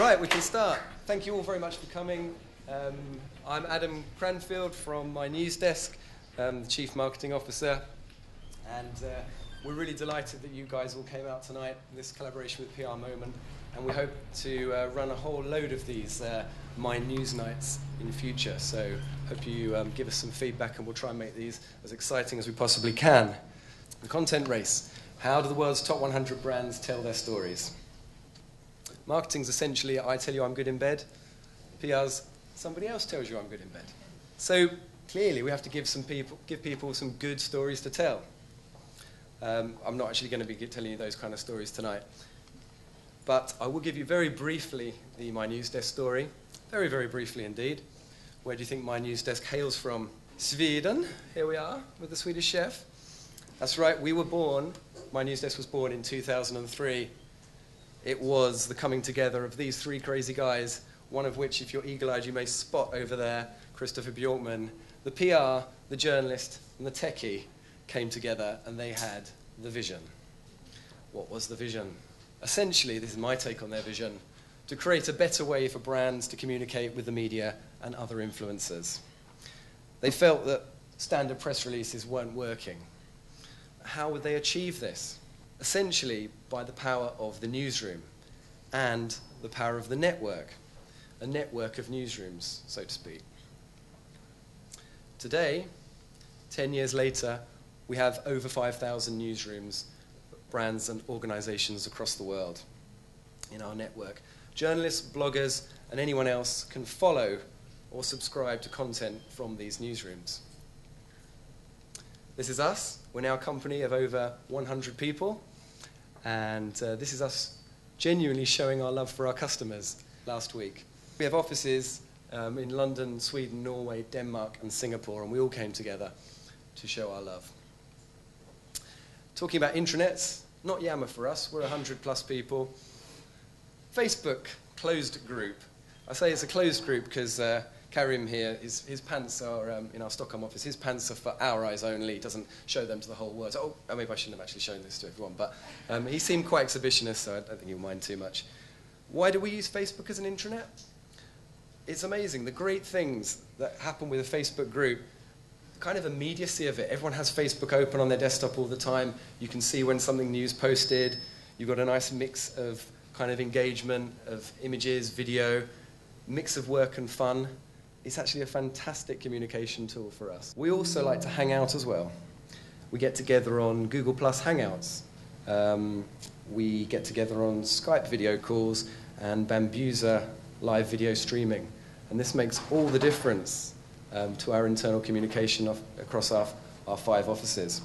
Right, we can start. Thank you all very much for coming. I'm Adam Cranfield from MyNewsDesk, the Chief Marketing Officer, and we're really delighted that you guys all came out tonight in this collaboration with PR Moment, and we hope to run a whole load of these My News Nights in the future, so hope you give us some feedback and we'll try and make these as exciting as we possibly can. The content race. How do the world's top 100 brands tell their stories? Marketing's essentially, I tell you I'm good in bed. PR's, somebody else tells you I'm good in bed. So clearly we have to give people some good stories to tell. I'm not actually going to be telling you those kind of stories tonight. But I will give you very briefly the MyNewsDesk story. Very, very briefly indeed. Where do you think MyNewsDesk hails from? Sweden. Here we are with the Swedish chef. That's right, we were born, MyNewsDesk was born in 2003. It was the coming together of these three crazy guys, one of which, if you're eagle-eyed, you may spot over there, Christopher Bjorkman. The PR, the journalist, and the techie came together, and they had the vision. What was the vision? Essentially, this is my take on their vision, to create a better way for brands to communicate with the media and other influencers. They felt that standard press releases weren't working. How would they achieve this? Essentially, by the power of the newsroom and the power of the network, a network of newsrooms, so to speak. Today, 10 years later, we have over 5,000 newsrooms, brands and organizations across the world in our network. Journalists, bloggers, and anyone else can follow or subscribe to content from these newsrooms. This is us. We're now a company of over 100 people, and this is us genuinely showing our love for our customers last week. We have offices in London, Sweden, Norway, Denmark, and Singapore, and we all came together to show our love. Talking about intranets, not Yammer for us, we're 100 plus people. Facebook, closed group. I say it's a closed group because Karim here, his pants are, in our Stockholm office, his pants are for our eyes only. He doesn't show them to the whole world. Oh, maybe I shouldn't have actually shown this to everyone, but he seemed quite exhibitionist, so I don't think he'll mind too much. Why do we use Facebook as an intranet? It's amazing, the great things that happen with a Facebook group, kind of immediacy of it. Everyone has Facebook open on their desktop all the time. You can see when something new is posted. You've got a nice mix of kind of engagement, of images, video, mix of work and fun. It's actually a fantastic communication tool for us. We also like to hang out as well. We get together on Google Plus Hangouts. We get together on Skype video calls and Bambuser live video streaming. And this makes all the difference to our internal communication across our 5 offices.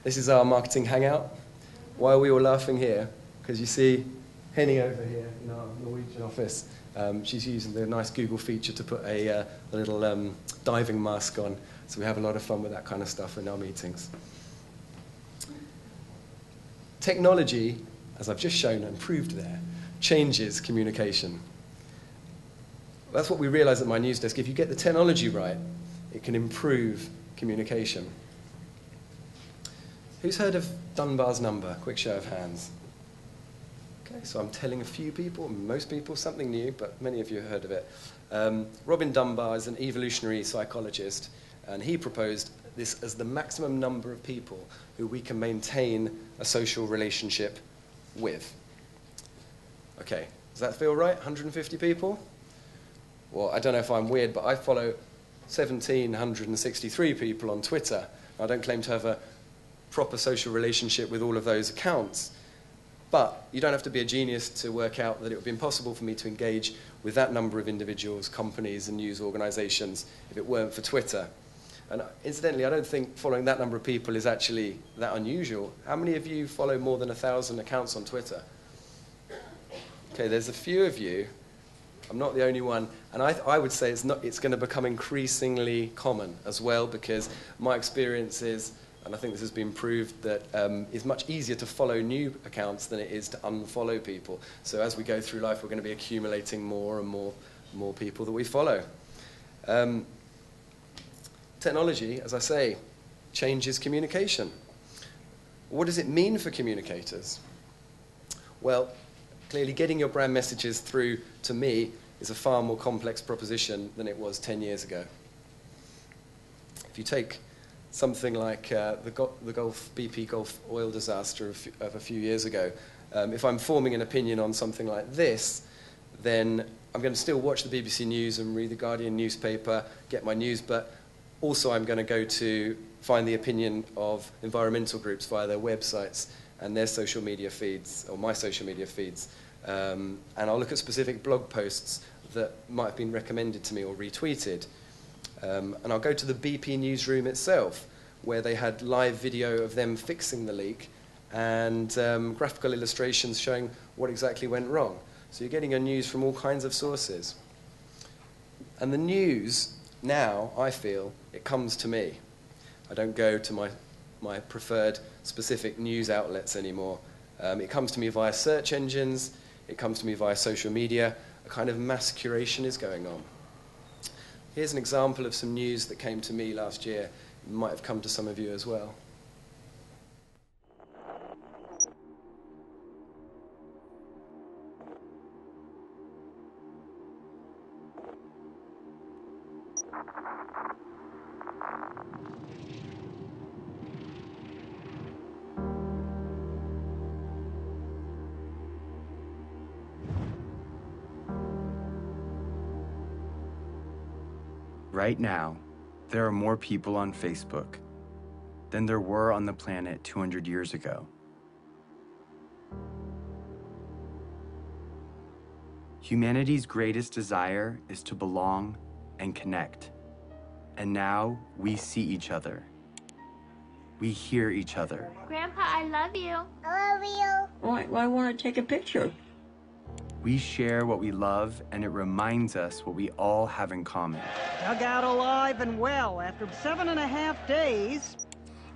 This is our marketing hangout. Why are we all laughing here? Because you see Henny over here in our Norwegian office. She's using the nice Google feature to put a little diving mask on. So we have a lot of fun with that kind of stuff in our meetings. Technology, as I've just shown and proved there, changes communication. That's what we realize at MyNewsDesk. If you get the technology right, it can improve communication. Who's heard of Dunbar's number? Quick show of hands. Okay, so I'm telling a few people, most people, something new, but many of you have heard of it. Robin Dunbar is an evolutionary psychologist, and he proposed this as the maximum number of people who we can maintain a social relationship with. Okay, does that feel right? 150 people? Well, I don't know if I'm weird, but I follow 1,763 people on Twitter. I don't claim to have a proper social relationship with all of those accounts. But you don't have to be a genius to work out that it would be impossible for me to engage with that number of individuals, companies, and news organizations if it weren't for Twitter. And incidentally, I don't think following that number of people is actually that unusual. How many of you follow more than 1,000 accounts on Twitter? Okay, there's a few of you. I'm not the only one. And I would say it's going to become increasingly common as well, because my experience is, and I think this has been proved, that it's much easier to follow new accounts than it is to unfollow people. So as we go through life, we're going to be accumulating more and more people that we follow. Technology, as I say, changes communication. What does it mean for communicators? Well, Clearly, getting your brand messages through to me is a far more complex proposition than it was 10 years ago. If you take something like the BP Gulf oil disaster of a few years ago, if I'm forming an opinion on something like this, then I'm going to still watch the BBC News and read the Guardian newspaper, get my news, but also I'm going to go to find the opinion of environmental groups via their websites and their social media feeds, or my social media feeds. And I'll look at specific blog posts that might have been recommended to me or retweeted. And I'll go to the BP newsroom itself, where they had live video of them fixing the leak and graphical illustrations showing what exactly went wrong. So you're getting your news from all kinds of sources. And the news, now, I feel, it comes to me. I don't go to my preferred specific news outlets anymore. It comes to me via search engines, it comes to me via social media. A kind of mass curation is going on. Here's an example of some news that came to me last year. It might have come to some of you as well. Right now, there are more people on Facebook than there were on the planet 200 years ago. Humanity's greatest desire is to belong and connect. And now we see each other. We hear each other. Grandpa, I love you. I love you. Well, I want to take a picture. We share what we love, and it reminds us what we all have in common. Dug out alive and well after 7.5 days.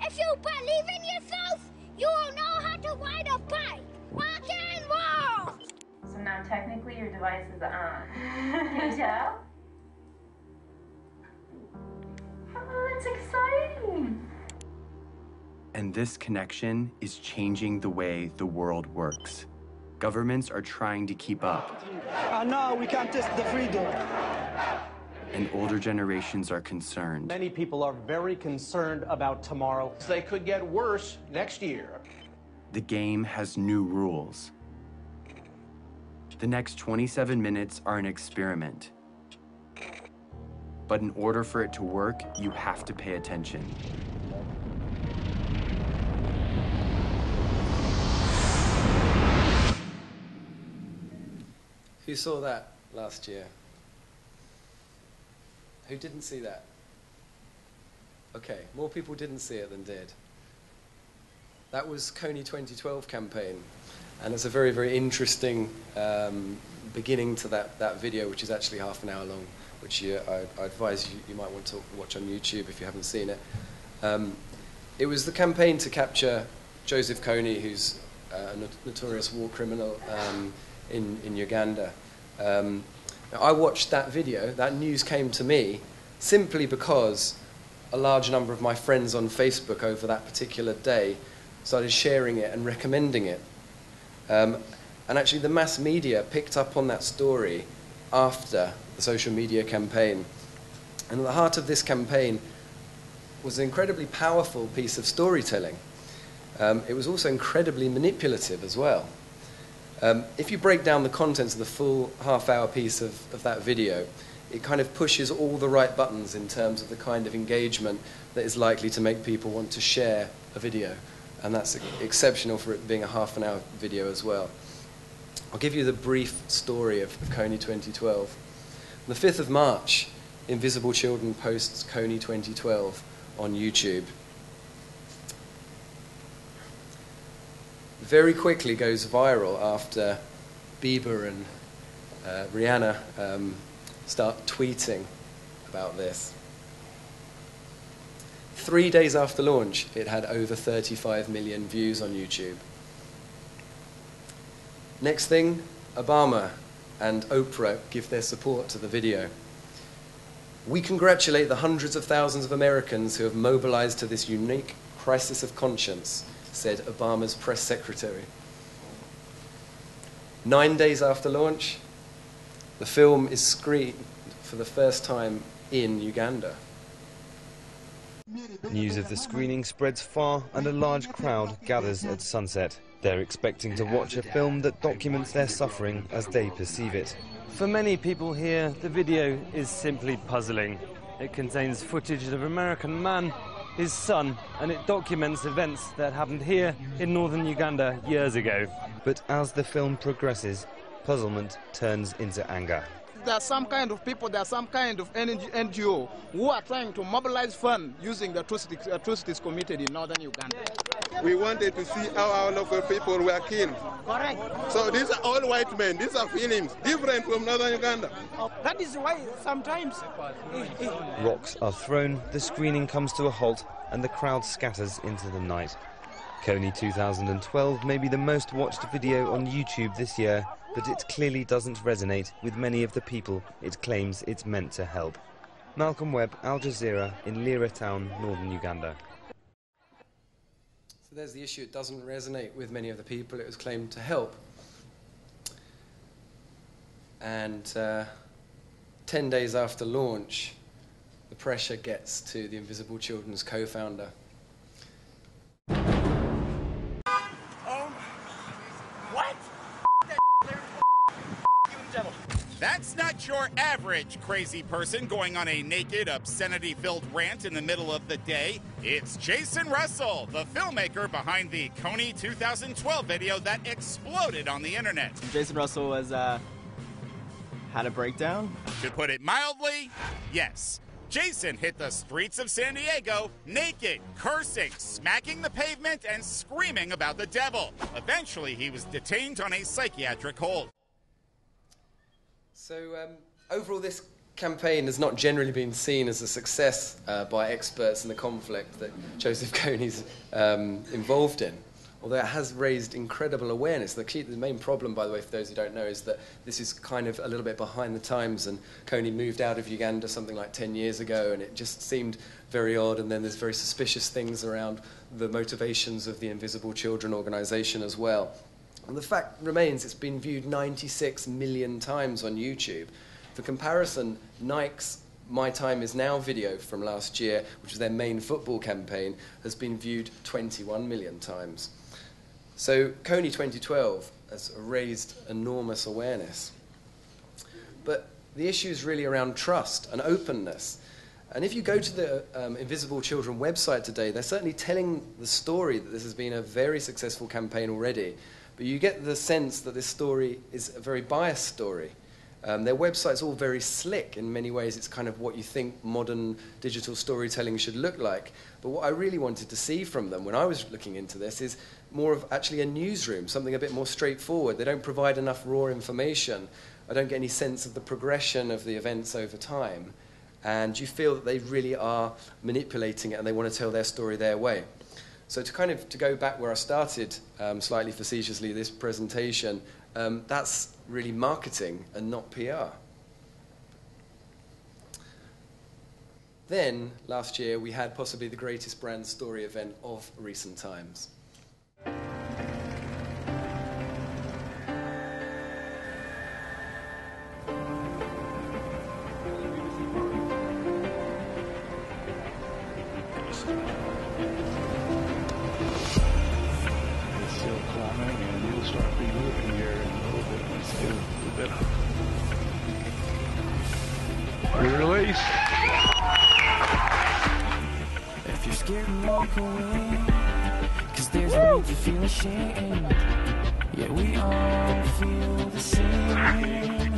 If you believe in yourself, you will know how to ride a bike. Rock and roll! So now technically your device is on. Can you tell? Oh, that's exciting. And this connection is changing the way the world works. Governments are trying to keep up. No, we can't test the freedom. And older generations are concerned. Many people are very concerned about tomorrow. They could get worse next year. The game has new rules. The next 27 minutes are an experiment. But in order for it to work, you have to pay attention. Who saw that last year? Who didn't see that? Okay, more people didn't see it than did. That was Kony 2012 campaign, and it's a very, very interesting beginning to that video, which is actually half an hour long, which I advise you might want to watch on YouTube if you haven't seen it. It was the campaign to capture Joseph Kony, who's a notorious war criminal in Uganda. Now I watched that video, that news came to me simply because a large number of my friends on Facebook over that particular day started sharing it and recommending it. And actually the mass media picked up on that story after the social media campaign. And at the heart of this campaign was an incredibly powerful piece of storytelling. It was also incredibly manipulative as well. If you break down the contents of the full half-hour piece of that video, it kind of pushes all the right buttons in terms of the kind of engagement that is likely to make people want to share a video. And that's exceptional for it being a half-an-hour video as well. I'll give you the brief story of Kony 2012. On the 5th of March, Invisible Children posts Kony 2012 on YouTube. Very quickly goes viral after Bieber and Rihanna start tweeting about this. 3 days after launch, it had over 35 million views on YouTube. Next thing, Obama and Oprah give their support to the video. We congratulate the hundreds of thousands of Americans who have mobilized to this unique crisis of conscience, said Obama's press secretary. 9 days after launch, the film is screened for the first time in Uganda. News of the screening spreads far and a large crowd gathers at sunset. They're expecting to watch a film that documents their suffering as they perceive it. For many people here, the video is simply puzzling. It contains footage of an American man, his son, and it documents events that happened here in northern Uganda years ago. But as the film progresses, puzzlement turns into anger. There are some kind of people, there are some kind of NGO who are trying to mobilize funds using the atrocities committed in northern Uganda. We wanted to see how our local people were killed. Correct. So these are all white men, these are films, different from northern Uganda. That is why sometimes... Rocks are thrown, the screening comes to a halt, and the crowd scatters into the night. Kony 2012 may be the most watched video on YouTube this year, but it clearly doesn't resonate with many of the people it claims it's meant to help. Malcolm Webb, Al Jazeera, in Lira town, northern Uganda. So there's the issue, it doesn't resonate with many of the people it was claimed to help. And 10 days after launch, the pressure gets to the Invisible Children's co-founder. That's not your average crazy person going on a naked, obscenity-filled rant in the middle of the day. It's Jason Russell, the filmmaker behind the Kony 2012 video that exploded on the internet. Jason Russell was, had a breakdown? To put it mildly, yes. Jason hit the streets of San Diego naked, cursing, smacking the pavement, and screaming about the devil. Eventually, he was detained on a psychiatric hold. So overall, this campaign has not generally been seen as a success by experts in the conflict that Joseph Kony's involved in, although it has raised incredible awareness. The main problem, by the way, for those who don't know, is that this is kind of a little bit behind the times, and Kony moved out of Uganda something like 10 years ago, and it just seemed very odd, and then there's very suspicious things around the motivations of the Invisible Children organisation as well. And the fact remains, it's been viewed 96 million times on YouTube. For comparison, Nike's My Time Is Now video from last year, which was their main football campaign, has been viewed 21 million times. So Kony 2012 has raised enormous awareness. But the issue is really around trust and openness. And if you go to the Invisible Children website today, they're certainly telling the story that this has been a very successful campaign already. But you get the sense that this story is a very biased story. Their website's all very slick in many ways. It's kind of what you think modern digital storytelling should look like. But what I really wanted to see from them when I was looking into this is more of actually a newsroom, something a bit more straightforward. They don't provide enough raw information. I don't get any sense of the progression of the events over time. And you feel that they really are manipulating it and they want to tell their story their way. So to go back where I started, slightly facetiously, this presentation, that's really marketing and not PR. Then, last year, we had possibly the greatest brand story event of recent times. Release. If you're scared, walk away. 'Cause there's no need to feel ashamed. Yeah, we all feel the same.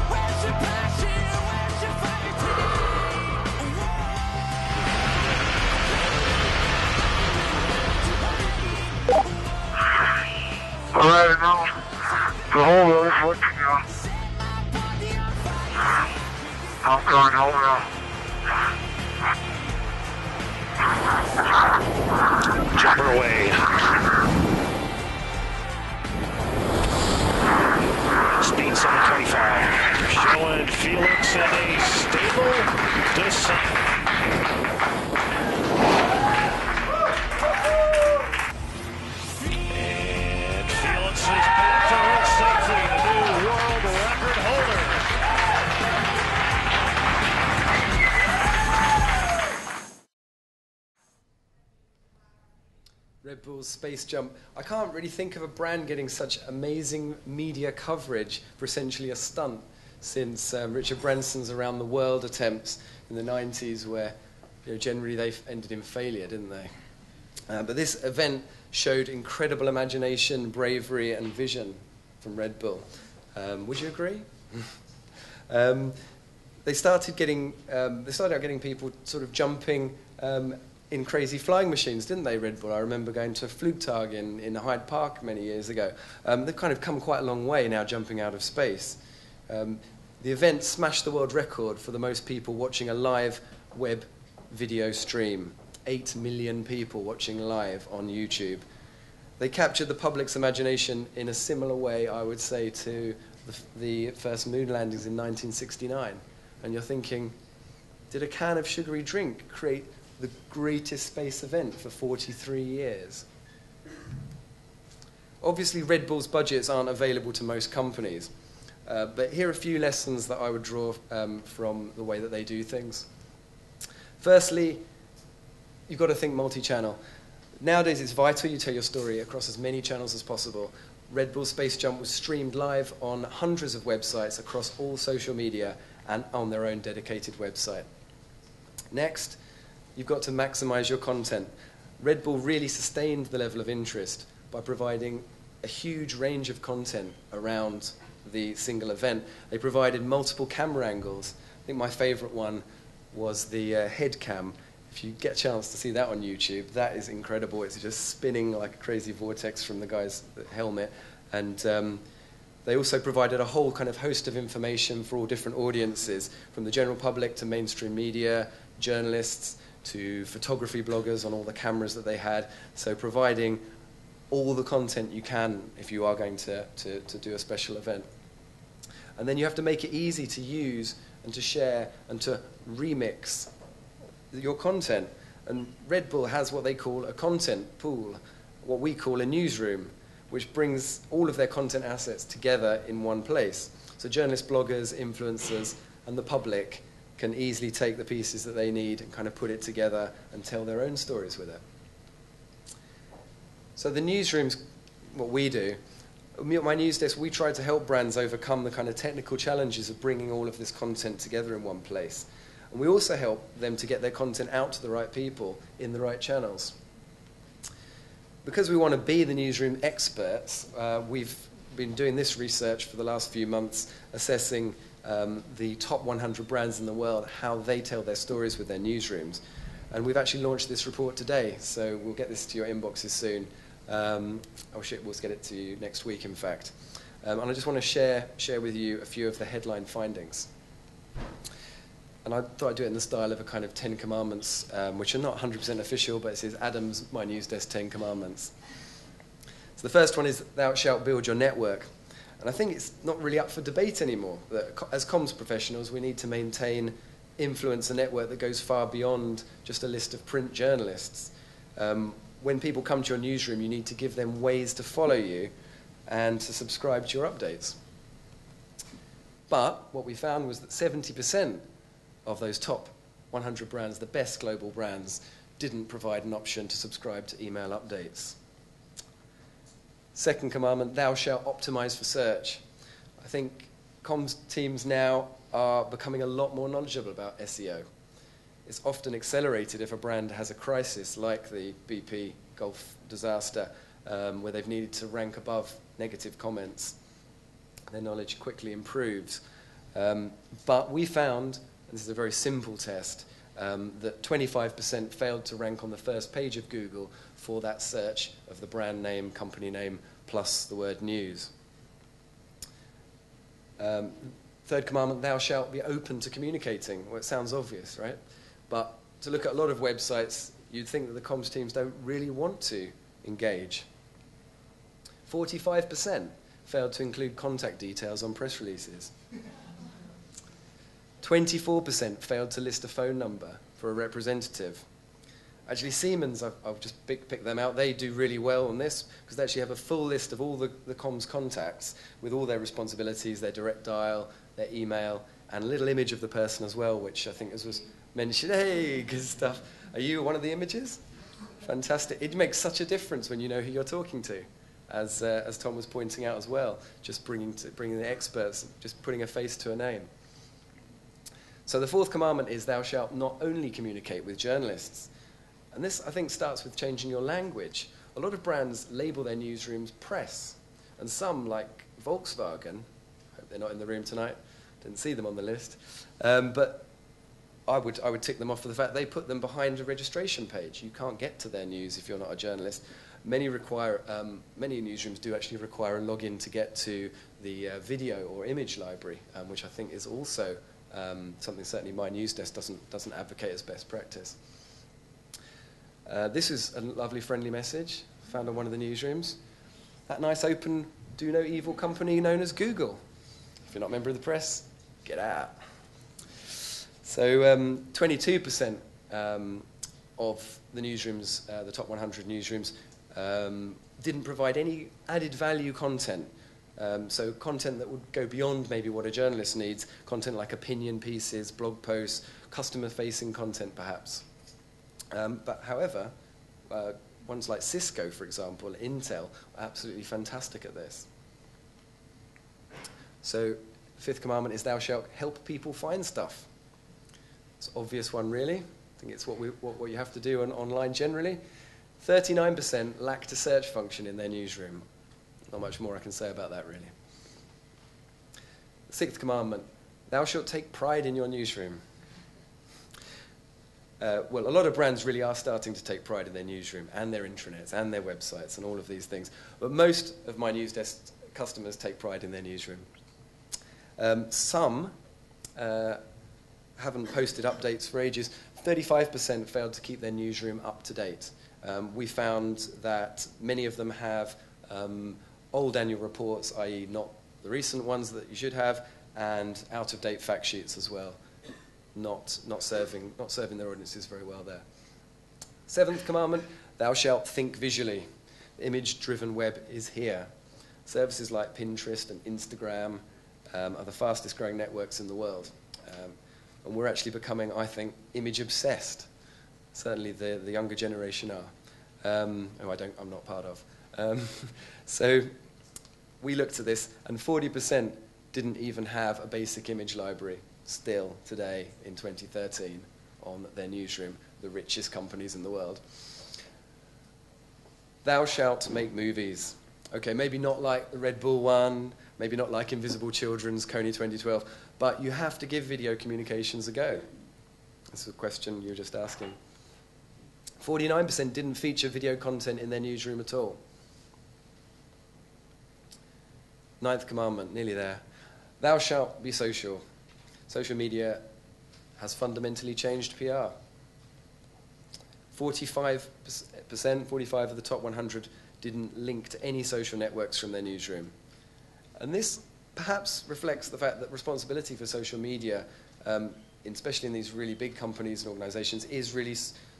Where's your passion? Where's your fire today? All right, now. The whole road is looking on. I'm going over. Chopper away. Speed 725. Showing Felix in a stable descent. Red Bull's space jump. I can't really think of a brand getting such amazing media coverage for essentially a stunt since Richard Branson's Around the World attempts in the 90s, where generally they ended in failure, didn't they? But this event showed incredible imagination, bravery, and vision from Red Bull. Would you agree? They started out getting people sort of jumping in crazy flying machines, didn't they, Red Bull? I remember going to Flugtag in Hyde Park many years ago. They've kind of come quite a long way now, jumping out of space. The event smashed the world record for the most people watching a live web video stream. 8 million people watching live on YouTube. They captured the public's imagination in a similar way, I would say, to the first moon landings in 1969. And you're thinking, did a can of sugary drink create the greatest space event for 43 years? Obviously, Red Bull's budgets aren't available to most companies, but here are a few lessons that I would draw from the way that they do things. Firstly, you've got to think multi-channel. Nowadays, it's vital you tell your story across as many channels as possible. Red Bull Space Jump was streamed live on hundreds of websites across all social media and on their own dedicated website. Next, you've got to maximize your content. Red Bull really sustained the level of interest by providing a huge range of content around the single event. They provided multiple camera angles. I think my favorite one was the head cam. If you get a chance to see that on YouTube, that is incredible. It's just spinning like a crazy vortex from the guy's helmet. And they also provided a whole kind of host of information for all different audiences, from the general public to mainstream media, journalists, to photography bloggers on all the cameras that they had. So providing all the content you can if you are going to do a special event. And then you have to make it easy to use and to share and to remix your content. And Red Bull has what they call a content pool, what we call a newsroom, which brings all of their content assets together in one place. So journalists, bloggers, influencers, and the public can easily take the pieces that they need and kind of put it together and tell their own stories with it. So the newsroom's what we do. At MyNewsDesk, we try to help brands overcome the kind of technical challenges of bringing all of this content together in one place. And we also help them to get their content out to the right people in the right channels. Because we want to be the newsroom experts, we've been doing this research for the last few months, assessing the top 100 brands in the world, how they tell their stories with their newsrooms. And we've actually launched this report today, so we'll get this to your inboxes soon. We'll get it to you next week, in fact. And I just want to share with you a few of the headline findings. And I thought I'd do it in the style of a kind of 10 Commandments, which are not 100% official, but it says Adam's MyNewsDesk 10 Commandments. So the first one is, thou shalt build your network. And I think it's not really up for debate anymore, that as comms professionals, we need to maintain influence a network that goes far beyond just a list of print journalists. When people come to your newsroom, you need to give them ways to follow you and to subscribe to your updates. But what we found was that 70% of those top 100 brands, the best global brands, didn't provide an option to subscribe to email updates. Second commandment, thou shalt optimize for search. I think comms teams now are becoming a lot more knowledgeable about SEO. It's often accelerated if a brand has a crisis like the BP Gulf disaster, where they've needed to rank above negative comments. Their knowledge quickly improves. But we found, and this is a very simple test, that 25% failed to rank on the first page of Google for that search of the brand name, company name, plus the word news. Third commandment, thou shalt be open to communicating. Well, it sounds obvious, right? But to look at a lot of websites, you'd think that the comms teams don't really want to engage. 45% failed to include contact details on press releases. 24% failed to list a phone number for a representative. Actually, Siemens, I'll just pick them out, they do really well on this because they actually have a full list of all the comms contacts with all their responsibilities, their direct dial, their email, and a little image of the person as well, which I think was mentioned. Hey, good stuff. Are you one of the images? Fantastic. It makes such a difference when you know who you're talking to, as Tom was pointing out as well, just bringing the experts, just putting a face to a name. So the fourth commandment is, thou shalt not only communicate with journalists. And this, I think, starts with changing your language. A lot of brands label their newsrooms press, and some, like Volkswagen, hope they're not in the room tonight, didn't see them on the list, but I would tick them off for the fact they put them behind a registration page. You can't get to their news if you're not a journalist. Many newsrooms do actually require a login to get to the video or image library, which I think is also something certainly MyNewsDesk doesn't advocate as best practice. This is a lovely friendly message found on one of the newsrooms. That nice open do no evil company known as Google. If you're not a member of the press, get out. So 22% of the newsrooms, the top 100 newsrooms, didn't provide any added value content. So content that would go beyond maybe what a journalist needs, content like opinion pieces, blog posts, customer-facing content perhaps. But however, ones like Cisco, for example, Intel, are absolutely fantastic at this. So fifth commandment is, thou shalt help people find stuff. It's an obvious one, really. I think it's what you have to do online generally. 39% lacked a search function in their newsroom. Not much more I can say about that, really. The sixth commandment, thou shalt take pride in your newsroom. Well, a lot of brands really are starting to take pride in their newsroom and their intranets and their websites and all of these things. But most of MyNewsDesk customers take pride in their newsroom. Some haven't posted updates for ages. 35% failed to keep their newsroom up to date. We found that many of them have old annual reports, i.e. not the recent ones that you should have, and out-of-date fact sheets as well. Not serving their audiences very well there. Seventh commandment, thou shalt think visually. The image-driven web is here. Services like Pinterest and Instagram are the fastest growing networks in the world. And we're actually becoming, I think, image-obsessed. Certainly the younger generation are. I'm not part of. So we looked at this, and 40% didn't even have a basic image library still today in 2013 on their newsroom, the richest companies in the world. Thou shalt make movies. Okay, maybe not like the Red Bull one, maybe not like Invisible Children's Coney 2012, but you have to give video communications a go. This is a question you were just asking. 49% didn't feature video content in their newsroom at all. Ninth commandment, nearly there. Thou shalt be social. Social media has fundamentally changed PR. 45% of the top 100 didn't link to any social networks from their newsroom. And this perhaps reflects the fact that responsibility for social media, especially in these really big companies and organizations, is really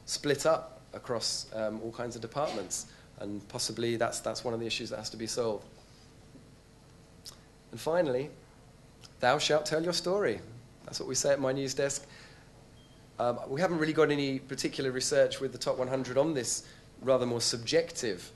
split up across all kinds of departments. And possibly that's one of the issues that has to be solved. And finally, thou shalt tell your story. That's what we say at MyNewsDesk. We haven't really got any particular research with the top 100 on this rather more subjective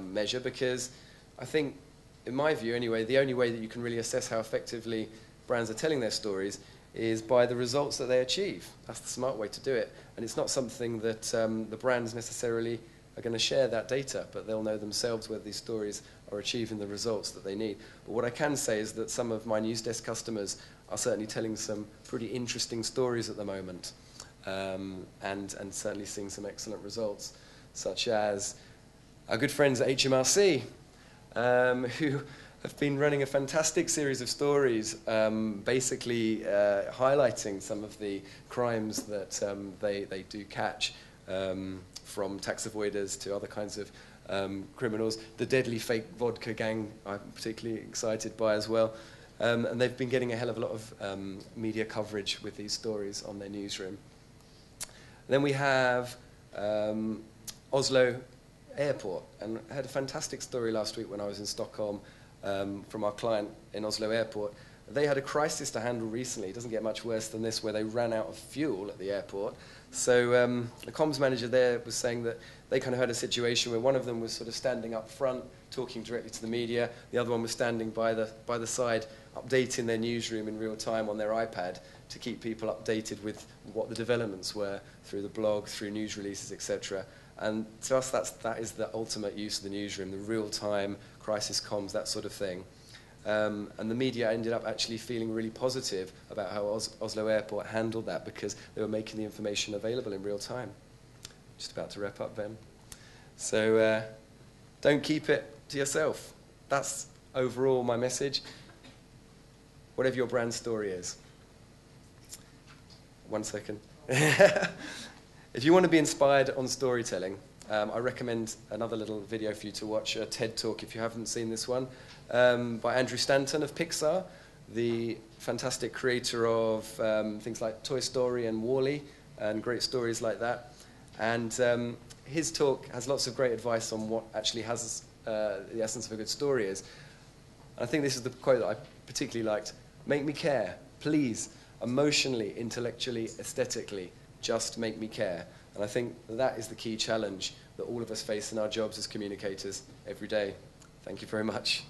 measure, because I think, in my view anyway, the only way that you can really assess how effectively brands are telling their stories is by the results that they achieve. That's the smart way to do it. And it's not something that the brands necessarily are going to share that data, but they'll know themselves whether these stories are achieving the results that they need. But what I can say is that some of MyNewsDesk customers are certainly telling some pretty interesting stories at the moment, and certainly seeing some excellent results, such as our good friends at HMRC, who have been running a fantastic series of stories, basically highlighting some of the crimes that they do catch, from tax avoiders to other kinds of criminals. The deadly fake vodka gang I'm particularly excited by as well. And they've been getting a hell of a lot of media coverage with these stories on their newsroom. Then we have Oslo Airport, and I had a fantastic story last week when I was in Stockholm from our client in Oslo Airport, They had a crisis to handle recently. It doesn't get much worse than this, where they ran out of fuel at the airport. So the comms manager there was saying that they kind of had a situation where one of them was sort of standing up front, talking directly to the media. The other one was standing by the side, updating their newsroom in real time on their iPad to keep people updated with what the developments were through the blog, through news releases, etc. And to us, that is the ultimate use of the newsroom, the real-time crisis comms, that sort of thing. And the media ended up actually feeling really positive about how Oslo Airport handled that, because they were making the information available in real time. Just about to wrap up, Ben. So don't keep it to yourself. That's overall my message. Whatever your brand story is. 1 second. If you want to be inspired on storytelling, I recommend another little video for you to watch, a TED Talk, if you haven't seen this one, by Andrew Stanton of Pixar, the fantastic creator of things like Toy Story and WALL-E, and great stories like that. And his talk has lots of great advice on what actually has the essence of a good story is. And I think this is the quote that I particularly liked. Make me care, please, emotionally, intellectually, aesthetically, just make me care. And I think that is the key challenge that all of us face in our jobs as communicators every day. Thank you very much.